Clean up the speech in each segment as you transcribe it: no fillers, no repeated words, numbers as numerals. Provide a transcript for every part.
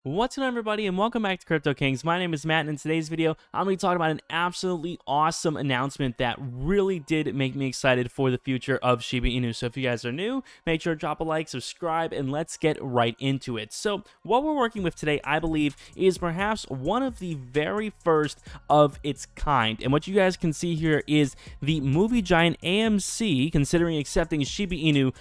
What's going on, everybody, and welcome back to Crypto Kings. My name is Matt, and in today's video, I'm going to talk about an absolutely awesome announcement that really did make me excited for the future of Shiba Inu. So if you guys are new, make sure to drop a like, subscribe, and let's get right into it. So what we're working with today, I believe, is perhaps one of the very first of its kind. And what you guys can see here is the movie giant AMC considering accepting Shiba Inu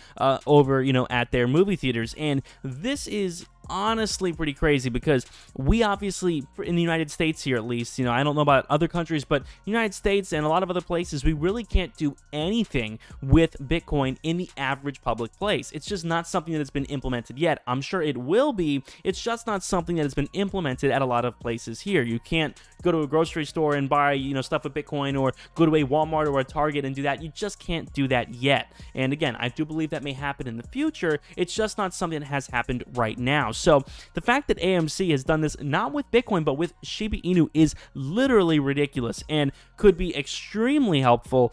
over, at their movie theaters. And this is honestly pretty crazy because we obviously, in the United States here at least, I don't know about other countries, but United States and a lot of other places, we really can't do anything with Bitcoin in the average public place. It's just not something that has been implemented yet. I'm sure it will be. It's just not something that has been implemented at a lot of places here. You can't go to a grocery store and buy, stuff with Bitcoin, or go to a Walmart or a Target and do that. You just can't do that yet. And again, I do believe that may happen in the future. It's just not something that has happened right now. So the fact that AMC has done this not with Bitcoin but with Shiba Inu is literally ridiculous and could be extremely helpful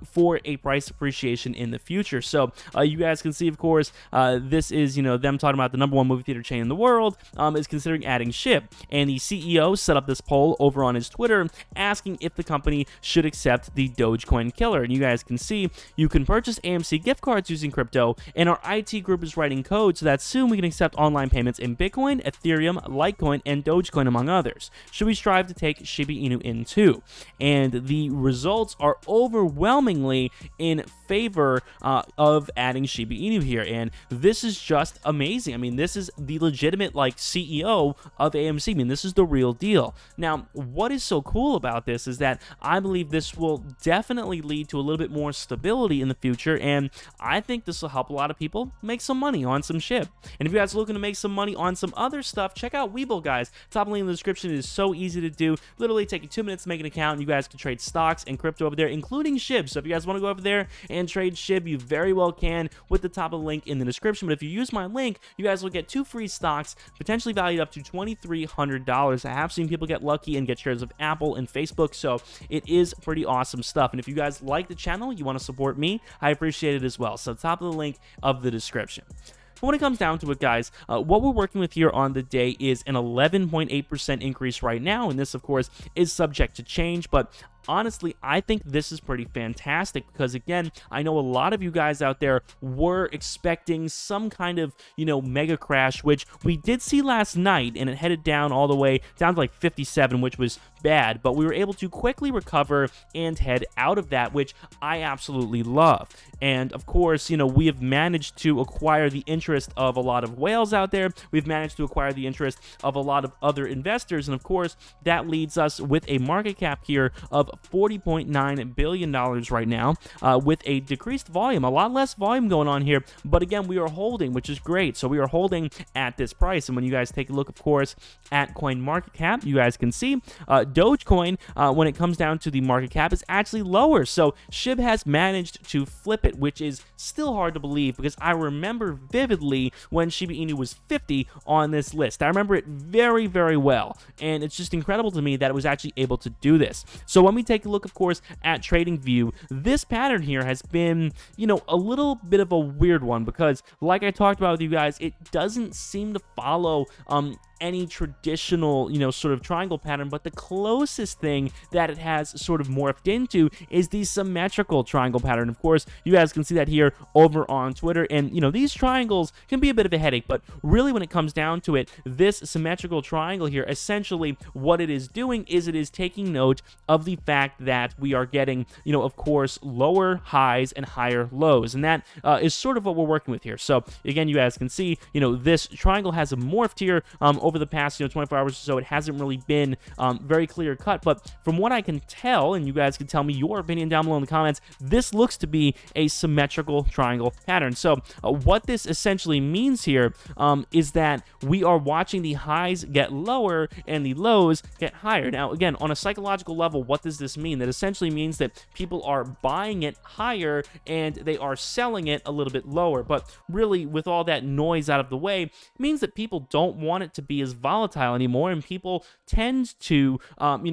for a price appreciation in the future. So you guys can see, of course, this is them talking about the #1 movie theater chain in the world is considering adding SHIB, and the CEO set up this poll over on his Twitter asking if the company should accept the Dogecoin killer. And you guys can see you can purchase AMC gift cards using crypto, and our IT group is writing code so that soon we can accept online payments in Bitcoin, Ethereum, Litecoin, and Dogecoin, among others. Should we strive to take Shiba Inu in too? And the results are overwhelmingly in favor of adding Shiba Inu here, and this is just amazing. I mean, this is the legitimate CEO of AMC. I mean, this is the real deal. Now, what is so cool about this is that I believe this will definitely lead to a little bit more stability in the future, and I think this will help a lot of people make some money on some SHIB. And if you guys are looking to make some money on some other stuff, check out Webull, guys. Top link in the description. Is so easy to do. Literally take you 2 minutes to make an account, and you guys can trade stocks and crypto over there, including SHIB. So if you guys want to go over there and trade SHIB, you very well can with the top of the link in the description. But if you use my link, you guys will get 2 free stocks, potentially valued up to $2,300. I have seen people get lucky and get shares of Apple and Facebook, so it is pretty awesome stuff. And if you guys like the channel, you want to support me, I appreciate it as well. So top of the link of the description. But when it comes down to it, guys, what we're working with here on the day is an 11.8% increase right now, and this, of course, is subject to change, but honestly, I think this is pretty fantastic because, again, I know a lot of you guys out there were expecting some kind of, mega crash, which we did see last night, and it headed down all the way down to like 57, which was bad, but we were able to quickly recover and head out of that, which I absolutely love. And of course, we have managed to acquire the interest of a lot of whales out there. We've managed to acquire the interest of a lot of other investors, and of course, that leads us with a market cap here of $40.9 billion right now, with a decreased volume, a lot less volume going on here, but again, we are holding, which is great. So we are holding at this price, and when you guys take a look, of course, at coin market cap, you guys can see Dogecoin, when it comes down to the market cap, is actually lower. So SHIB has managed to flip it, which is still hard to believe because I remember vividly when Shiba Inu was 50 on this list. I remember it very, very well, and it's just incredible to me that it was actually able to do this. So when we take a look, of course, at TradingView, this pattern here has been, a little bit of a weird one because, like I talked about with you guys, it doesn't seem to follow any traditional, sort of triangle pattern, but the closest thing that it has sort of morphed into is the symmetrical triangle pattern. Of course, you guys can see that here over on Twitter, and these triangles can be a bit of a headache, but really when it comes down to it, this symmetrical triangle here, essentially what it is doing is it is taking note of the fact that we are getting, of course, lower highs and higher lows, and that is sort of what we're working with here. So again, you guys can see, this triangle has morphed here over the past 24 hours or so. It hasn't really been very clear cut, but from what I can tell, and you guys can tell me your opinion down below in the comments, this looks to be a symmetrical triangle pattern. So what this essentially means here is that we are watching the highs get lower and the lows get higher. Now, again, on a psychological level, what does this mean? That essentially means that people are buying it higher and they are selling it a little bit lower. But really, with all that noise out of the way, it means that people don't want it to be as volatile anymore, and people tend to,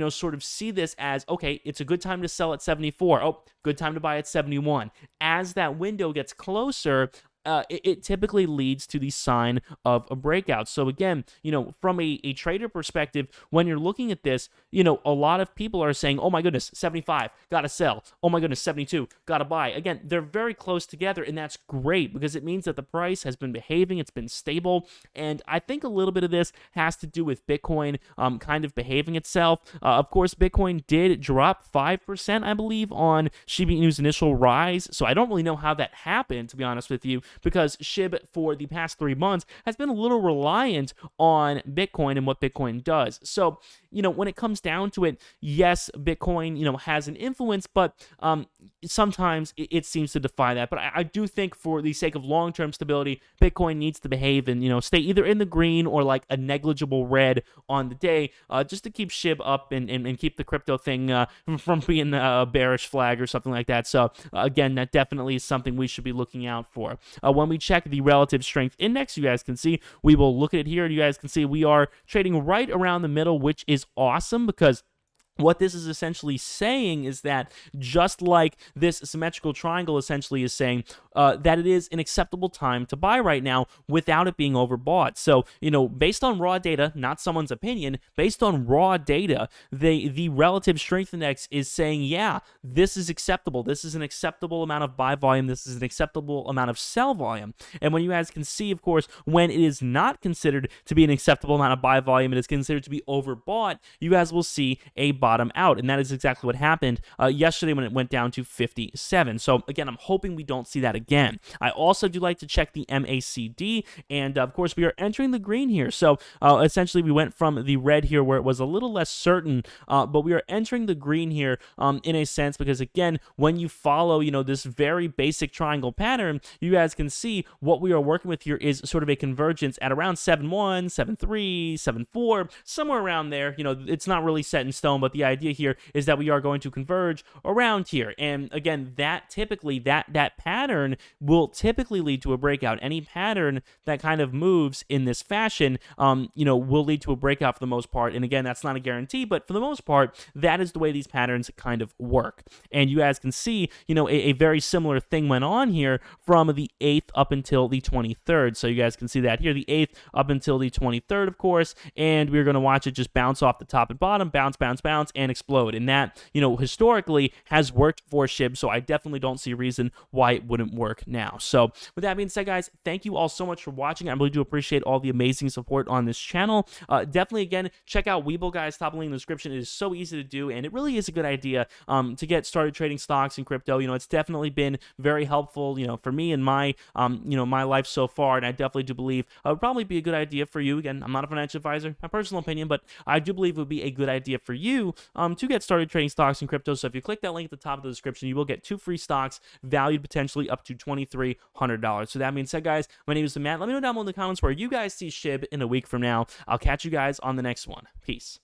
sort of see this as, okay, it's a good time to sell at 74. Oh, good time to buy at 71. As that window gets closer, it typically leads to the sign of a breakout. So again, from a trader perspective, when you're looking at this, a lot of people are saying, oh my goodness, 75, gotta sell. Oh my goodness, 72, gotta buy. Again, they're very close together, and that's great because it means that the price has been behaving, it's been stable, and I think a little bit of this has to do with Bitcoin kind of behaving itself. Of course, Bitcoin did drop 5%, I believe, on Shiba Inu's initial rise, so I don't really know how that happened, to be honest with you, because SHIB for the past 3 months has been a little reliant on Bitcoin and what Bitcoin does. So, when it comes down to it, yes, Bitcoin, has an influence, but sometimes it seems to defy that. But I do think for the sake of long-term stability, Bitcoin needs to behave and, stay either in the green or like a negligible red on the day, just to keep SHIB up and keep the crypto thing from being a bearish flag or something like that. So again, that definitely is something we should be looking out for. When we check the relative strength index, you guys can see, we will look at it here, and you guys can see we are trading right around the middle, which is awesome because what this is essentially saying is that just like this symmetrical triangle essentially is saying that it is an acceptable time to buy right now without it being overbought. So, based on raw data, not someone's opinion, based on raw data, the relative strength index is saying, yeah, this is acceptable. This is an acceptable amount of buy volume. This is an acceptable amount of sell volume. And when you guys can see, of course, when it is not considered to be an acceptable amount of buy volume, it is considered to be overbought, you guys will see a bottom out, and that is exactly what happened yesterday when it went down to 57. So again, I'm hoping we don't see that again. I also do like to check the MACD, and of course we are entering the green here. So essentially we went from the red here where it was a little less certain, but we are entering the green here in a sense because again, when you follow this very basic triangle pattern, you guys can see what we are working with here is sort of a convergence at around 7.1, 7.3, 7.4, somewhere around there. It's not really set in stone, but the idea here is that we are going to converge around here. And again, that typically, that pattern will typically lead to a breakout. Any pattern that kind of moves in this fashion, will lead to a breakout for the most part. And again, that's not a guarantee, but for the most part, that is the way these patterns kind of work. And you guys can see, a very similar thing went on here from the 8th up until the 23rd. So you guys can see that here, the 8th up until the 23rd, of course, and we're going to watch it just bounce off the top and bottom, bounce, bounce, bounce, and explode. And that, historically has worked for SHIB, so I definitely don't see a reason why it wouldn't work now. So with that being said, guys, thank you all so much for watching. I really do appreciate all the amazing support on this channel. Definitely, again, check out Webull, guys. Top link in the description. It is so easy to do, and it really is a good idea to get started trading stocks and crypto. It's definitely been very helpful, for me and my, my life so far, and I definitely do believe it would probably be a good idea for you. Again, I'm not a financial advisor, my personal opinion, but I do believe it would be a good idea for you to get started trading stocks and crypto. So if you click that link at the top of the description, you will get 2 free stocks valued potentially up to $2,300. So that being said, guys, my name is Matt. Let me know down below in the comments where you guys see SHIB in a week from now. I'll catch you guys on the next one. Peace.